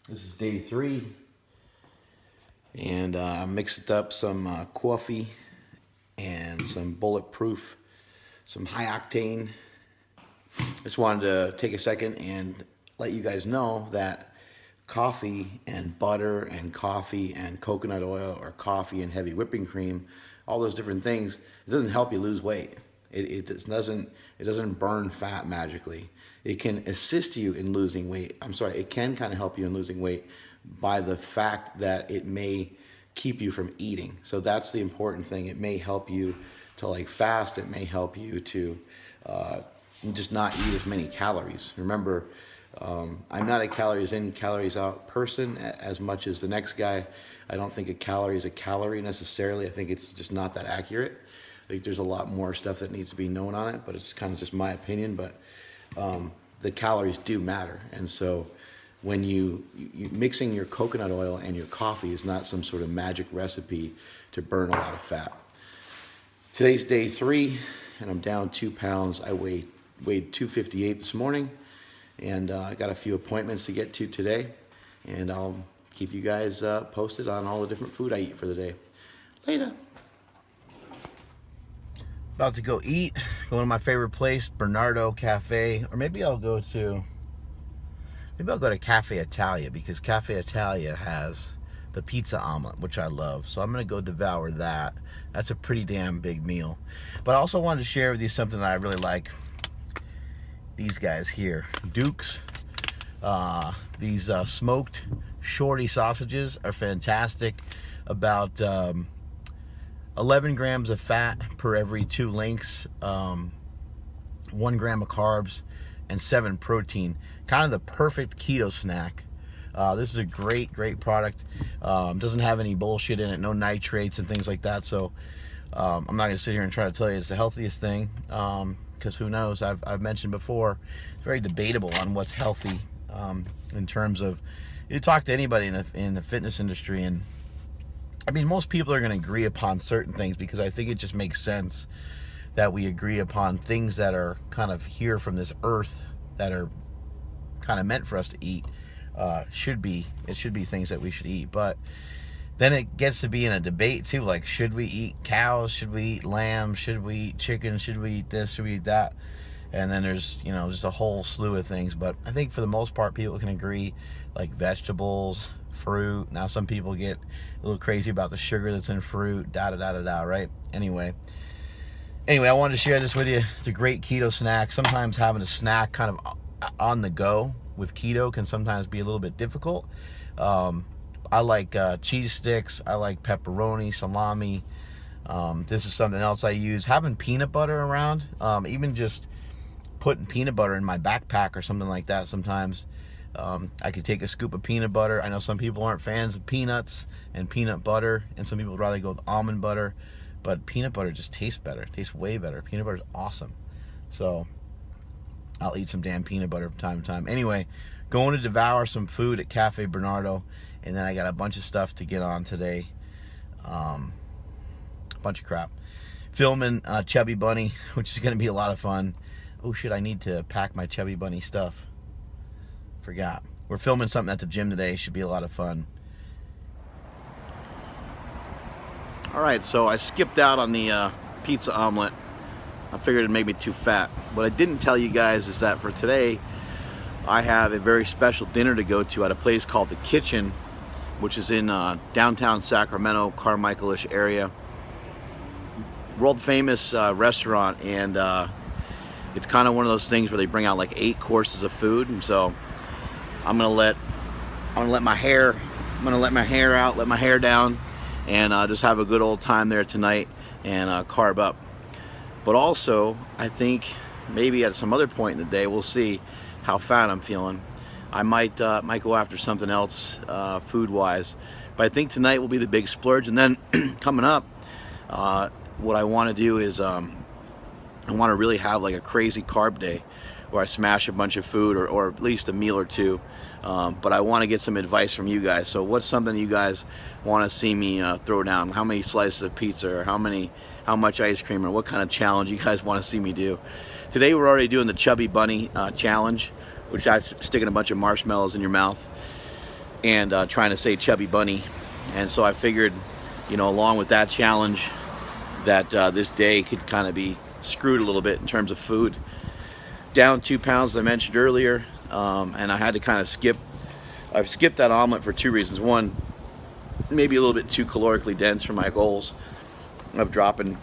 This is day 3, and I mixed up some coffee and some bulletproof, some high octane. Just wanted to take a second and let you guys know that coffee and butter and coffee and coconut oil or coffee and heavy whipping cream, all those different things, it doesn't help you lose weight. It doesn't burn fat magically. It can assist you in losing weight. It can kind of help you in losing weight by the fact that it may keep you from eating. So that's the important thing. It may help you to like fast. It may help you to just not eat as many calories. Remember, I'm not a calories in, calories out person as much as the next guy. I don't think a calorie is a calorie necessarily. I think it's just not that accurate. I think there's a lot more stuff that needs to be known on it, but it's kind of just my opinion. But the calories do matter. And so when you mixing your coconut oil and your coffee is not some sort of magic recipe to burn a lot of fat. Today's day 3, and I'm down 2 pounds. I weighed 258 this morning, and I got a few appointments to get to today, and I'll keep you guys posted on all the different food I eat for the day. Later. About to go eat, go to my favorite place, Bernardo Cafe, or maybe I'll go to Cafe Italia, because Cafe Italia has the pizza omelet, which I love. So I'm gonna go devour that. That's a pretty damn big meal. But I also wanted to share with you something that I really like. These guys here, Duke's. These smoked shorty sausages are fantastic. About 11 grams of fat per every 2 links, 1 gram of carbs, and 7 protein. Kind of the perfect keto snack. This is a great product. Doesn't have any bullshit in it, no nitrates and things like that. So I'm not going to sit here and try to tell you it's the healthiest thing, because who knows? I've mentioned before, it's very debatable on what's healthy in terms of, you talk to anybody in the fitness industry, and I mean, most people are going to agree upon certain things, because I think it just makes sense that we agree upon things that are kind of here from this earth, that are kind of meant for us to eat. It should be things that we should eat. But then it gets to be in a debate too, like, should we eat cows? Should we eat lamb? Should we eat chicken? Should we eat this? Should we eat that? And then there's, just a whole slew of things. But I think for the most part, people can agree, like vegetables, fruit. Now some people get a little crazy about the sugar that's in fruit, right? Anyway, I wanted to share this with you. It's a great keto snack. Sometimes having a snack kind of on the go with keto can sometimes be a little bit difficult. I like cheese sticks. I like pepperoni, salami. This is something else I use. Having peanut butter around, even just putting peanut butter in my backpack or something like that sometimes. I could take a scoop of peanut butter. I know some people aren't fans of peanuts and peanut butter, and some people would rather go with almond butter, but peanut butter just tastes better. It tastes way better. Peanut butter is awesome. So I'll eat some damn peanut butter from time to time. Anyway, going to devour some food at Cafe Bernardo, and then I got a bunch of stuff to get on today. A bunch of crap. Filming Chubby Bunny, which is going to be a lot of fun. Oh shit, I need to pack my Chubby Bunny stuff. Forgot. We're filming something at the gym today. Should be a lot of fun. Alright, so I skipped out on the pizza omelet. I figured it made me too fat. What I didn't tell you guys is that for today, I have a very special dinner to go to at a place called The Kitchen, which is in downtown Sacramento, Carmichael-ish area. World famous restaurant, and it's kind of one of those things where they bring out like 8 courses of food, and so I'm gonna let my hair out, let my hair down, and just have a good old time there tonight and carb up. But also, I think maybe at some other point in the day, we'll see how fat I'm feeling. I might go after something else food-wise. But I think tonight will be the big splurge. And then coming up, what I want to do is I want to really have like a crazy carb day where I smash a bunch of food, or at least a meal or two. But I want to get some advice from you guys. So what's something you guys want to see me throw down? How many slices of pizza, or how much ice cream, or what kind of challenge you guys want to see me do? Today we're already doing the Chubby Bunny challenge, which I sticking a bunch of marshmallows in your mouth. and trying to say Chubby Bunny. And so I figured, you know, along with that challenge, that this day could kind of be screwed a little bit in terms of food. Down 2 pounds, as I mentioned earlier, and I had to kind of I've skipped that omelet for 2 reasons. One, maybe a little bit too calorically dense for my goals of dropping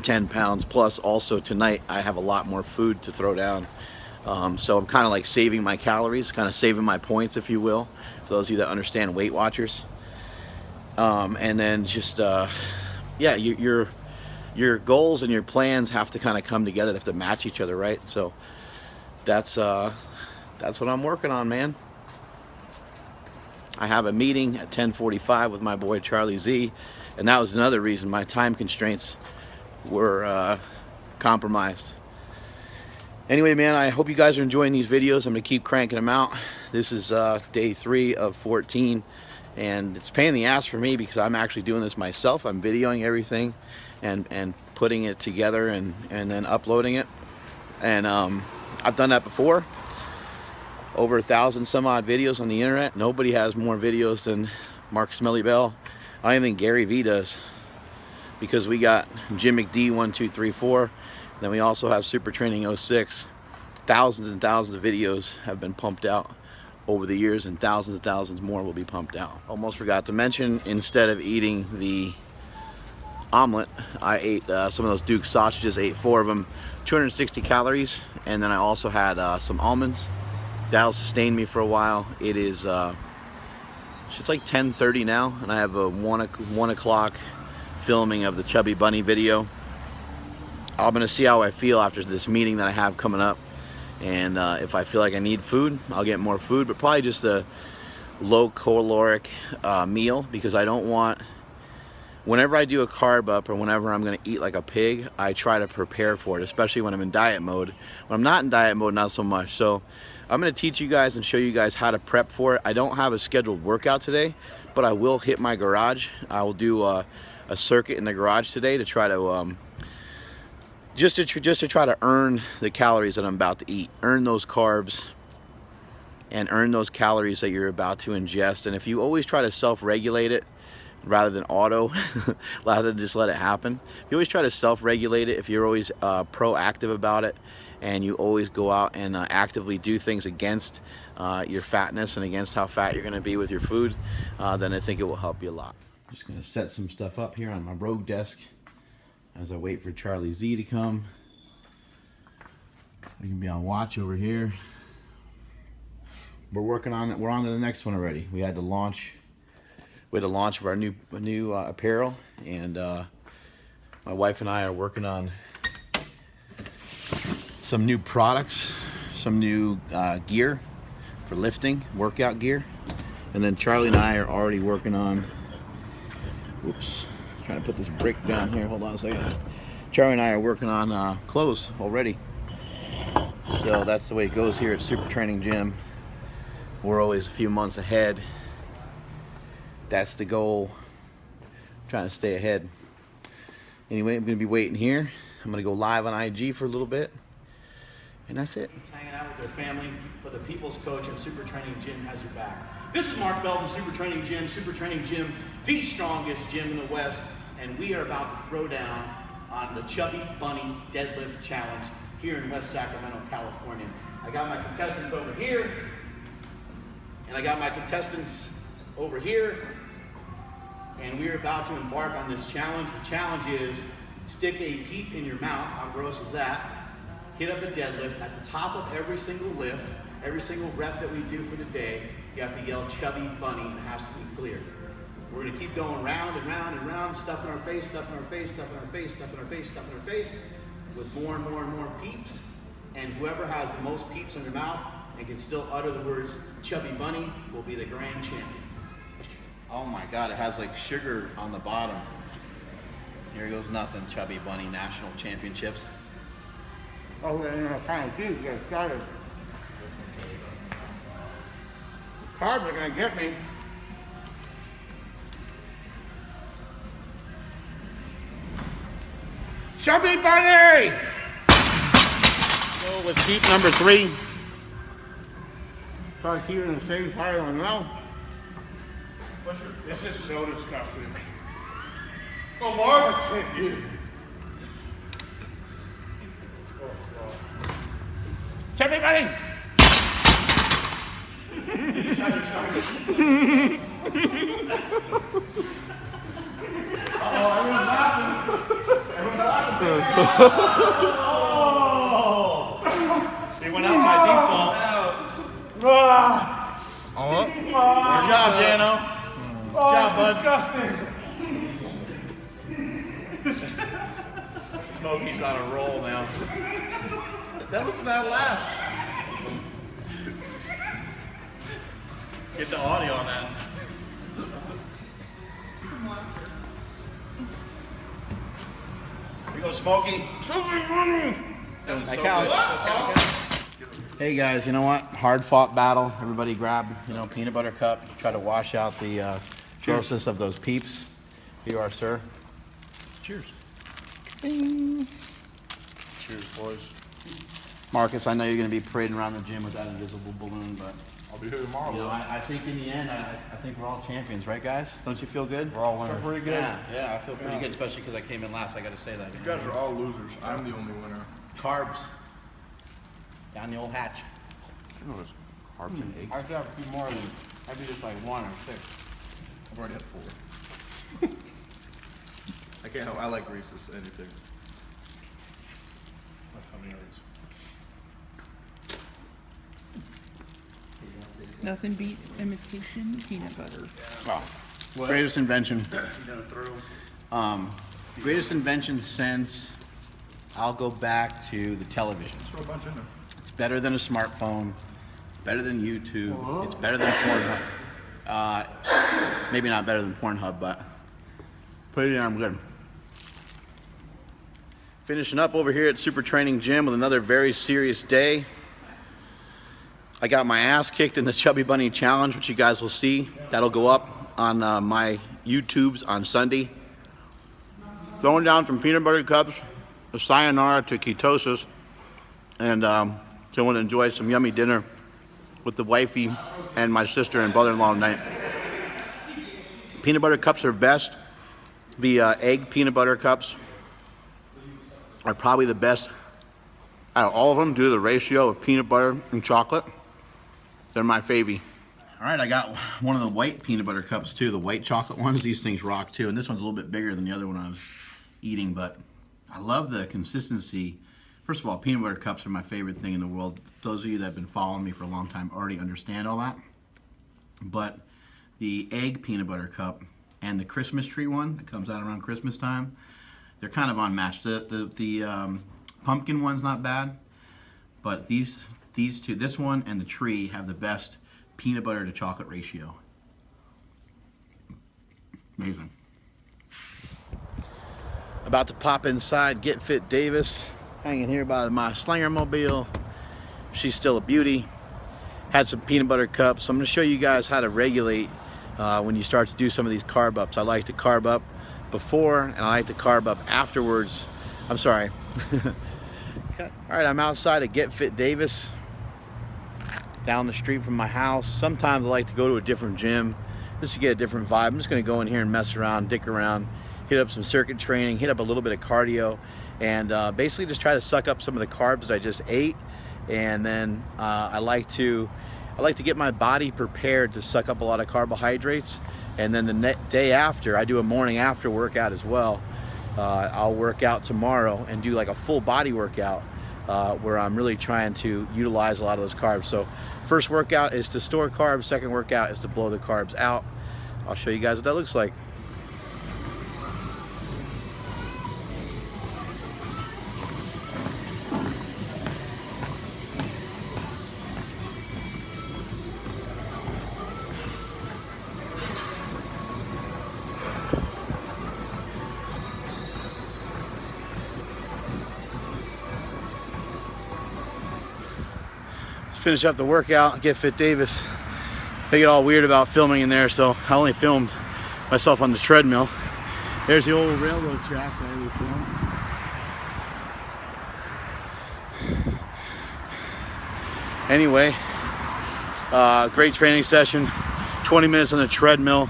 10 pounds. Plus, also tonight, I have a lot more food to throw down. So I'm kind of like saving my calories, kind of saving my points, if you will, for those of you that understand Weight Watchers. And then just, yeah, your goals and your plans have to kind of come together. They have to match each other, right? So that's what I'm working on, man. I have a meeting at 10:45 with my boy Charlie Z, and that was another reason my time constraints were compromised. Anyway, man, I hope you guys are enjoying these videos. I'm gonna keep cranking them out. This is day 3 of 14, and it's a pain in the ass for me because I'm actually doing this myself. I'm videoing everything and putting it together and then uploading it. And I've done that before. Over 1,000 some odd videos on the internet. Nobody has more videos than Mark Smelly Bell. I don't even think Gary V does, because we got Jim McD 1, 2, 3, 4. Then we also have SuperTraining 06. Thousands and thousands of videos have been pumped out over the years, and thousands more will be pumped out. Almost forgot to mention, instead of eating the omelet, I ate some of those Duke sausages. Ate 4 of them, 260 calories, and then I also had some almonds. That'll sustain me for a while. It is it's like 10:30 now, and I have a 1 o'clock filming of the Chubby Bunny video. I'm gonna see how I feel after this meeting that I have coming up, and if I feel like I need food, I'll get more food, but probably just a low caloric meal, because I don't want, whenever I do a carb up or whenever I'm gonna eat like a pig, I try to prepare for it, especially when I'm in diet mode. When I'm not in diet mode, not so much. So I'm gonna teach you guys and show you guys how to prep for it. I don't have a scheduled workout today, but I will hit my garage. I will do a circuit in the garage today to try to just to try to earn the calories that I'm about to eat, earn those carbs, and earn those calories that you're about to ingest. And if you always try to self-regulate it rather than auto, rather than just let it happen, if you always try to self-regulate it, if you're always proactive about it, and you always go out and actively do things against your fatness and against how fat you're gonna be with your food, then I think it will help you a lot. I'm just gonna set some stuff up here on my rogue desk as I wait for Charlie Z to come. We can be on watch over here. We're working on it. We're on to the next one already. We had the launch. We had a launch of our new apparel, and my wife and I are working on some new products, some new gear for lifting, workout gear. And then Charlie and I are already working on, whoops, trying to put this brick down here, hold on a second. Charlie and I are working on clothes already. So that's the way it goes here at SuperTraining Gym. We're always a few months ahead. That's the goal. I'm trying to stay ahead. Anyway, I'm gonna be waiting here. I'm gonna go live on IG for a little bit, and that's it. It's hanging out with their family, but the people's coach and SuperTraining Gym has your back. This is Mark Bell from SuperTraining Gym. SuperTraining Gym, the strongest gym in the West, and we are about to throw down on the Chubby Bunny Deadlift Challenge here in West Sacramento, California. I got my contestants over here, and I got my contestants over here, and we're about to embark on this challenge. The challenge is stick a peep in your mouth. How gross is that? Hit up a deadlift. At the top of every single lift, every single rep that we do for the day, you have to yell Chubby Bunny, and it has to be clear. We're gonna keep going round and round and round, stuff in our face, stuff in our face, stuff in our face, stuff in our face, stuff in our face, with more and more and more peeps. And whoever has the most peeps in their mouth and can still utter the words Chubby Bunny will be the grand champion. Oh my God, it has like sugar on the bottom. Here goes nothing, Chubby Bunny National Championships. Oh, yeah, kind of do, get started. The carbs are gonna get me. Chubby Bunny! Go with peep number 3. Try to keep it in the same pile on now. This is so disgusting. Oh, Marv, I can't do it. Chubby buddy! Everyone's laughing. Everyone's laughing. Oh! They went out by default. Oh. Good job, Dano. Oh, Good job, that's bud. disgusting. Smokey's on a roll now. That was not laugh. Get the audio on that. Here we go, Smokey. That counts. Hey guys, you know what? Hard fought battle. Everybody grab, peanut butter cup. Try to wash out the grossness of those peeps. Here you are, sir. Cheers. Ding. Cheers, boys. Marcus, I know you're going to be parading around the gym with that invisible balloon, but I'll be here tomorrow. I think in the end, I think we're all champions, right, guys? Don't you feel good? We're all winners. Pretty good. Yeah, I feel pretty good, especially because I came in last. I got to say that. You guys are all losers. I'm the only winner. Carbs down the old hatch. You know there's carbs in egg. I should have a few more than maybe just like 1 or 6. I've already had 4. I can't help. I like Reese's. Anything. My tummy hurts. Nothing beats imitation peanut butter. Oh, greatest invention. Greatest invention since I'll go back to the television. Throw a bunch in there. It's better than a smartphone. It's better than YouTube. It's better than Pornhub. Maybe not better than Pornhub, but pretty darn good. Finishing up over here at SuperTraining Gym with another very serious day. I got my ass kicked in the Chubby Bunny Challenge, which you guys will see. That'll go up on my YouTubes on Sunday. Going down from peanut butter cups, a sayonara to ketosis, and going to enjoy some yummy dinner with the wifey and my sister and brother-in-law tonight. Peanut butter cups are best. The egg peanut butter cups are probably the best out of all of them due to the ratio of peanut butter and chocolate. They're my favy. All right, I got one of the white peanut butter cups too, the white chocolate ones. These things rock too, and this one's a little bit bigger than the other one I was eating, but I love the consistency. First of all, peanut butter cups are my favorite thing in the world. Those of you that have been following me for a long time already understand all that. But the egg peanut butter cup and the Christmas tree one that comes out around Christmas time, they're kind of unmatched. The pumpkin one's not bad, but these two, this one and the tree, have the best peanut butter to chocolate ratio. Amazing. About to pop inside Get Fit Davis, hanging here by my Slinger mobile. She's still a beauty. Had some peanut butter cups. So I'm going to show you guys how to regulate when you start to do some of these carb ups. I like to carb up before and I like to carb up afterwards. I'm sorry. All right, I'm outside at Get Fit Davis, down the street from my house. Sometimes I like to go to a different gym just to get a different vibe. I'm just going to go in here and mess around, dick around, hit up some circuit training, hit up a little bit of cardio, and basically just try to suck up some of the carbs that I just ate. And then I like to get my body prepared to suck up a lot of carbohydrates. And then the day after, I do a morning after workout as well. I'll work out tomorrow and do like a full body workout where I'm really trying to utilize a lot of those carbs. So first workout is to store carbs, second workout is to blow the carbs out. I'll show you guys what that looks like. Finish up the workout, Get Fit Davis. They get all weird about filming in there, so I only filmed myself on the treadmill. There's the old railroad tracks I always filmed. Anyway, great training session. 20 minutes on the treadmill.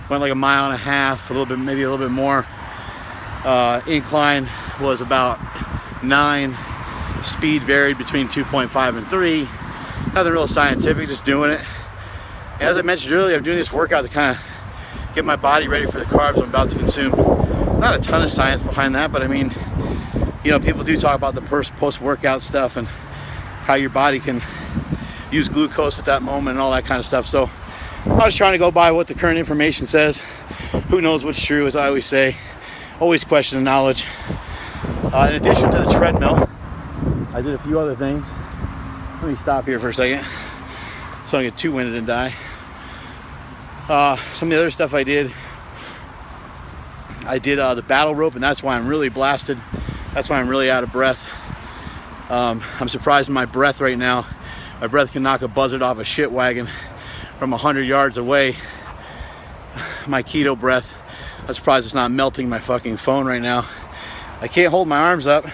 Went like a mile and a half, a little bit, maybe a little bit more. Incline was about 9. Speed varied between 2.5 and 3. Nothing real scientific, just doing it. And as I mentioned earlier, I'm doing this workout to kind of get my body ready for the carbs I'm about to consume. Not a ton of science behind that, but I mean, you know, people do talk about the post-workout stuff and how your body can use glucose at that moment and all that kind of stuff. So I was trying to go by what the current information says. Who knows what's true, as I always say. Always question the knowledge. In addition to the treadmill, I did a few other things. Let me stop here for a second so I don't get too winded and die. Some of the other stuff I did the battle rope, and that's why I'm really blasted. That's why I'm really out of breath. I'm surprised in my breath right now. My breath can knock a buzzard off a shit wagon from 100 yards away. My keto breath. I'm surprised it's not melting my fucking phone right now. I can't hold my arms up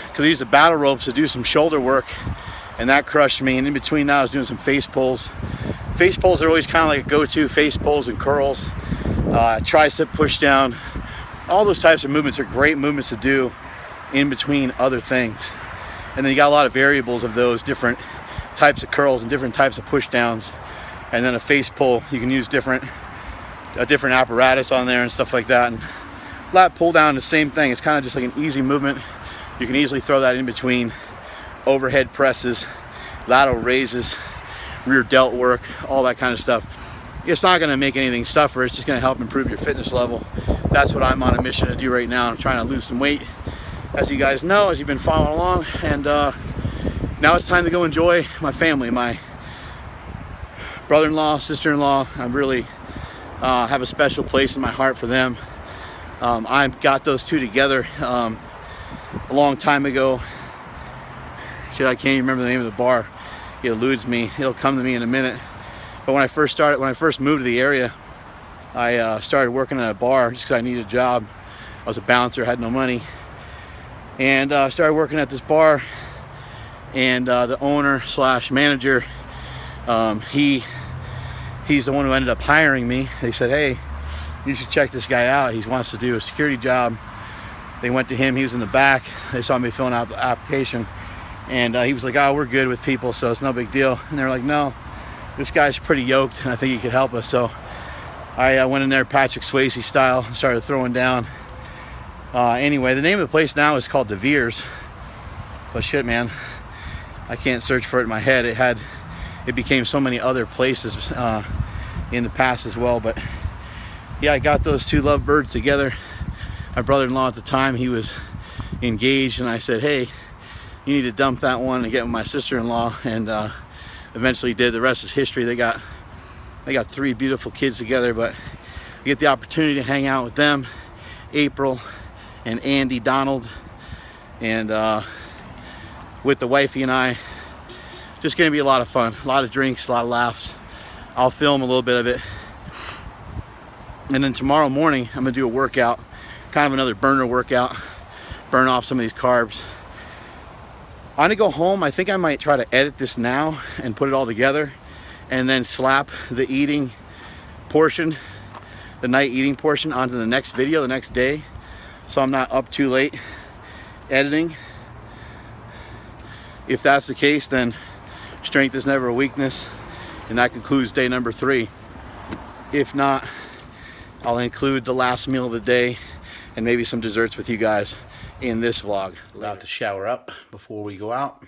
because I used the battle ropes to do some shoulder work, and that crushed me. And in between that, I was doing some face pulls. Face pulls are always kind of like a go-to. Face pulls and curls, tricep push down. All those types of movements are great movements to do in between other things. And then you got a lot of variables of those different types of curls and different types of push downs. And then a face pull, you can use a different apparatus on there and stuff like that. And lat pull down, the same thing. It's kind of just like an easy movement. You can easily throw that in between overhead presses, lateral raises, rear delt work, all that kind of stuff. It's not going to make anything suffer. It's just going to help improve your fitness level. That's what I'm on a mission to do right now. I'm trying to lose some weight, as you guys know, as you've been following along. And now it's time to go enjoy my family, my brother-in-law, sister-in-law. I really have a special place in my heart for them. I got those two together a long time ago. Shit, I can't even remember the name of the bar. It eludes me. It'll come to me in a minute. But when I first moved to the area, I started working at a bar just because I needed a job. I was a bouncer, had no money, and I started working at this bar. And the owner / manager, he's the one who ended up hiring me. They said, "Hey, you should check this guy out. He wants to do a security job." They went to him. He was in the back. They saw me filling out the application, and he was like, "Oh, we're good with people, so it's no big deal." And they're like, "No, this guy's pretty yoked, and I think he could help us." So I went in there Patrick Swayze style and started throwing down. Anyway, the name of the place now is called The Veers. But shit, man, I can't search for it in my head. It became so many other places in the past as well. But yeah, I got those two lovebirds together. My brother-in-law at the time, he was engaged, and I said, "Hey, you need to dump that one and get with my sister-in-law." And eventually did. The rest is history. They got 3 beautiful kids together, but I get the opportunity to hang out with them, April and Andy Donald, and with the wifey and I. Just gonna be a lot of fun, a lot of drinks, a lot of laughs. I'll film a little bit of it, and then tomorrow morning I'm gonna do a workout, kind of another burner workout, burn off some of these carbs. I'm gonna go home. I think I might try to edit this now and put it all together, and then slap the eating portion, the night eating portion, onto the next video the next day, so I'm not up too late editing. If that's the case, then strength is never a weakness, and that concludes day number 3. If not, I'll include the last meal of the day and maybe some desserts with you guys in this vlog. About to shower up before we go out.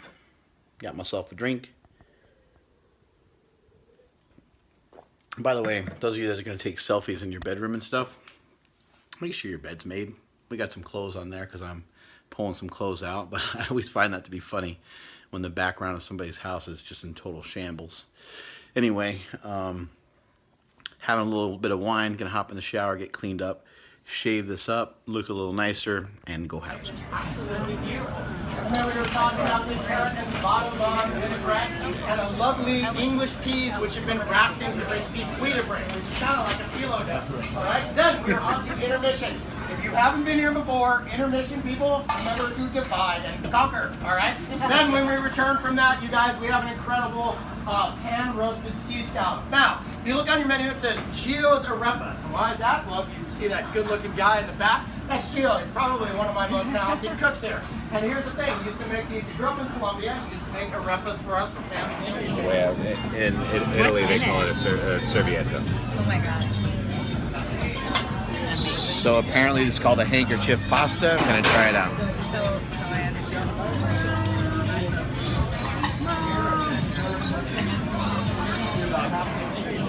Got myself a drink. By the way, those of you that are going to take selfies in your bedroom and stuff, make sure your bed's made. We got some clothes on there because I'm pulling some clothes out, but I always find that to be funny when the background of somebody's house is just in total shambles. Anyway, having a little bit of wine, gonna hop in the shower, get cleaned up, shave this up, look a little nicer, and go have some. Absolutely beautiful. Remember, we're talking about the carrot and the bottom bar, the vinaigrette, and the lovely English peas, which have been wrapped in crispy pita bread, which is kind of like a phyllo dough. All right, then we're on to intermission. If you haven't been here before, intermission people, remember to divide and conquer. All right. Then when we return from that, you guys, we have an incredible pan-roasted sea scallop. Now, If you look on your menu, it says Gio's Arepas. And why is that? Well, if you see that good-looking guy in the back, that's Gio. He's probably one of my most talented cooks here. And here's the thing, he used to make these, he grew up in Colombia, he used to make arepas for us for family dinners. Well, in Italy, they call it a servietta. Oh my god. So apparently this is called a handkerchief pasta. I'm gonna try it out. So I understand.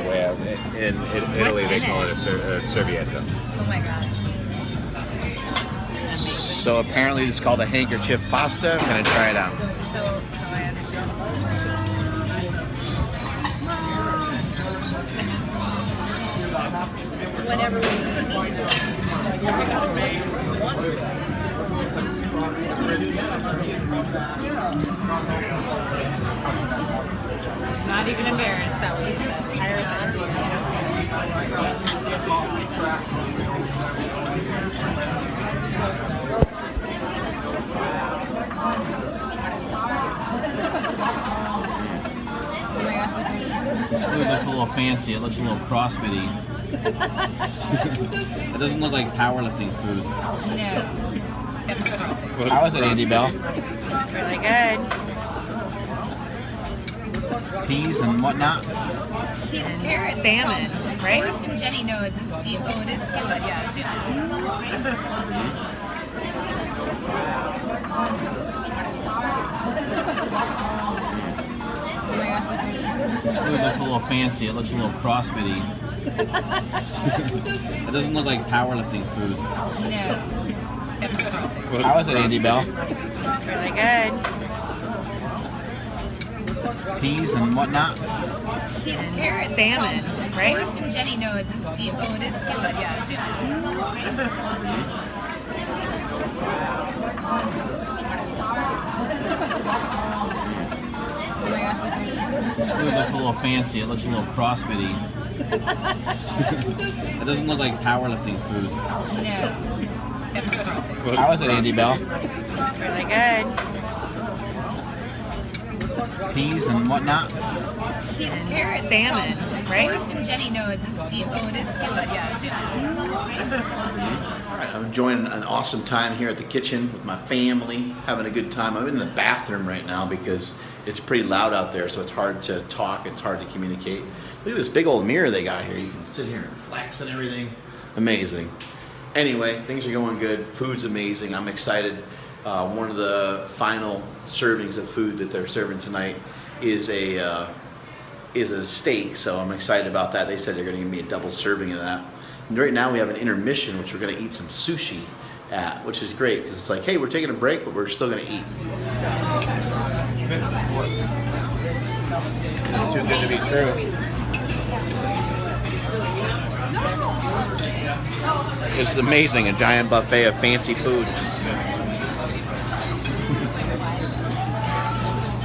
Well, in Italy, they call it a servietta. Oh my god. So apparently this is called a handkerchief pasta. I'm gonna try it out. So I understand. Whenever we need to. Not even embarrassed that we said higher It looks a little fancy. It looks a little CrossFit-y. It doesn't look like powerlifting food. No. Typical. How is it, Andy Bell? It's really good. Peas and whatnot. Peas and carrots. Salmon, right? Kristen and Jenny, no, it's a steel. Oh, it is steel. Yeah, oh my gosh, It looks a little fancy. It looks a little CrossFit-y. It doesn't look like powerlifting food. no. Typical. How is it, Andy Bell? It's really good. Peas and whatnot. Peas and carrots. Salmon, right? Kristen and Jenny, no, it's a steel. Oh, it is steel. Yeah, oh my gosh, It looks a little fancy. It looks a little CrossFit-y. It doesn't look like powerlifting food. no. Typical. How is it, Andy Bell? It's really good. Peas and whatnot. Peas and carrots. Salmon, right? Kristen and Jenny, no, it's a steel. Oh, it is steel. Yeah, All right, I'm enjoying an awesome time here at the kitchen with my family, having a good time. I'm in the bathroom right now because it's pretty loud out there, so it's hard to talk, it's hard to communicate. Look at this big old mirror they got here. You can sit here and flex and everything. Amazing. Anyway, things are going good. Food's amazing. I'm excited. One of the final servings of food that they're serving tonight is a steak, so I'm excited about that. They said they're going to give me a double serving of that. And right now we have an intermission, which we're going to eat some sushi at, which is great because it's like, hey, we're taking a break, but we're still going to eat. It's too good to be true. This is amazing, a giant buffet of fancy food.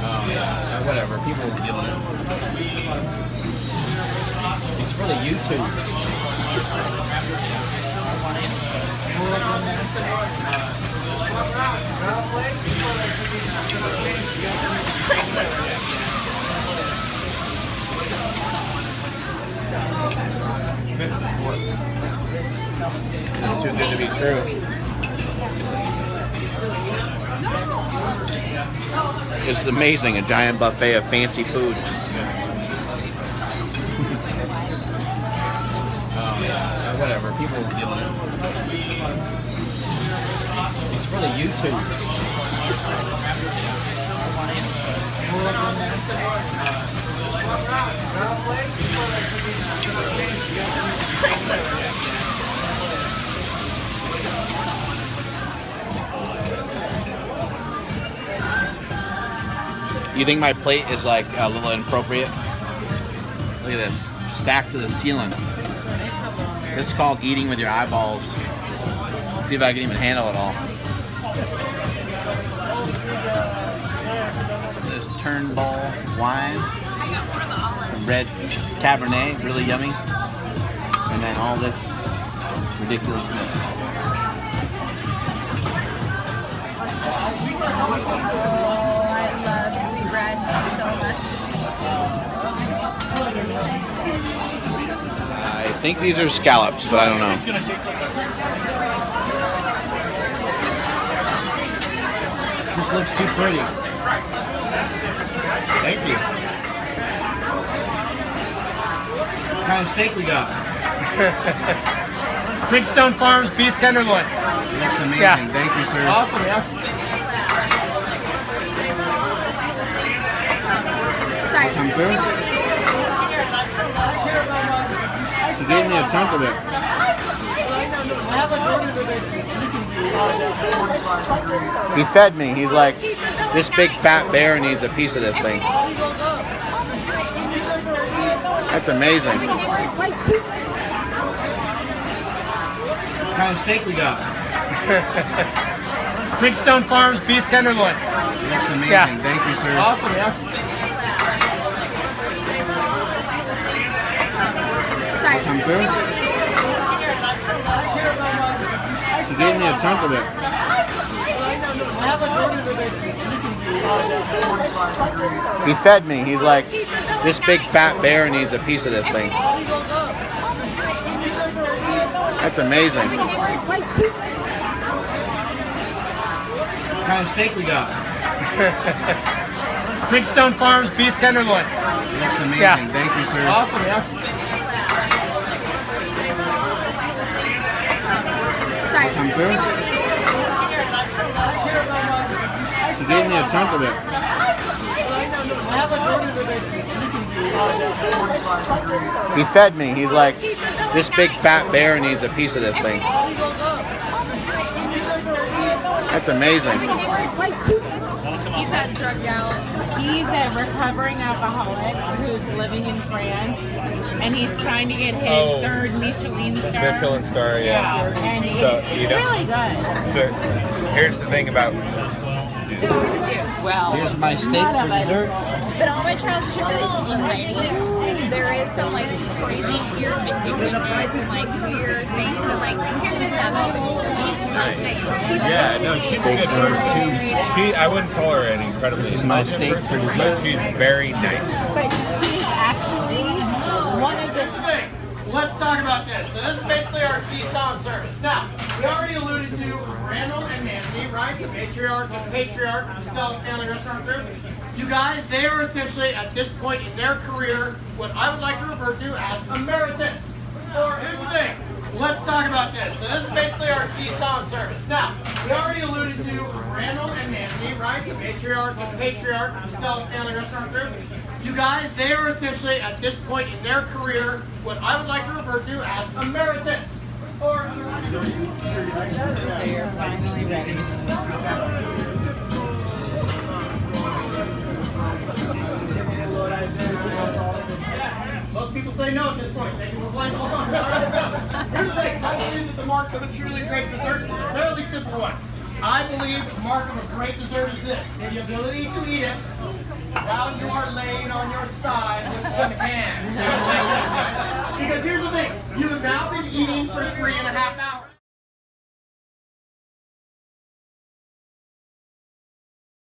Oh yeah, whatever, people will be doing it. It's for the YouTube. It's too good to be true. It's amazing, a giant buffet of fancy food. Oh yeah, whatever, people will be doing it. It's for the YouTube. You think my plate is like a little inappropriate? Look at this, stacked to the ceiling. This is called eating with your eyeballs. See if I can even handle it all. This Turnbull wine, red Cabernet, really yummy, and then all this ridiculousness. Oh, I love sweet bread so much. think these are scallops, but I don't know. This looks too pretty. Thank you. What kind of steak we got? Bridgestone Farms beef tenderloin. Looks amazing. Yeah. Thank you, sir. Awesome, yeah. Come through. He gave me a chunk of it. He fed me. He's like, this big fat bear needs a piece of this thing. That's amazing. What kind of steak we got? Bridgestone Farms beef tenderloin. Looks amazing. Yeah. Thank you, sir. Awesome, yeah. Come through. He gave me a chunk of it. He fed me. He's like, this big fat bear needs a piece of this thing. That's amazing. What kind of steak we got? Bridgestone Farms beef tenderloin. Looks amazing. Yeah. Thank you, sir. Awesome, yeah. Come through. He gave me a chunk of it. He fed me. He's like, this big fat bear needs a piece of this thing. That's amazing. He's not drugged out. He's a recovering alcoholic who's living in France, and he's trying to get his third Michelin star. Michelin star, yeah. And So, it's you know- really good. So here's the thing about Well, Here's my steak none for of us. dessert. But all my trials and tribulations with writing, there is some like crazy weird vindictiveness and like weird things and like Karen is not good. She's not nice. She's she's a good person. I wouldn't call her an incredibly This is my intelligent steak for person, but dessert. she's very nice. But she's actually one of the Let's talk about this. So this is basically our tea sound service. Now, we already alluded to Randall and Nancy, right? The matriarch and patriarch of the Self Family Restaurant Group. You guys, they are essentially at this point in their career what I would like to refer to as emeritus. Or here's the thing. Let's talk about this. So this is basically our tea sound service. Now, we already alluded to Randall and Nancy, right? The matriarch and patriarch of the Self Family Restaurant Group. You guys, they are essentially at this point in their career what I would like to refer to as emeritus. Or So you're finally ready. most people say no at this point. They can reply, hold on. All right, let's go. Here's the thing. I believe that the mark of a truly great dessert is a fairly simple one. I believe the mark of a great dessert is this: the ability to eat it while you are laying on your side with one hand. Because here's the thing, you have now been eating for 3.5 hours.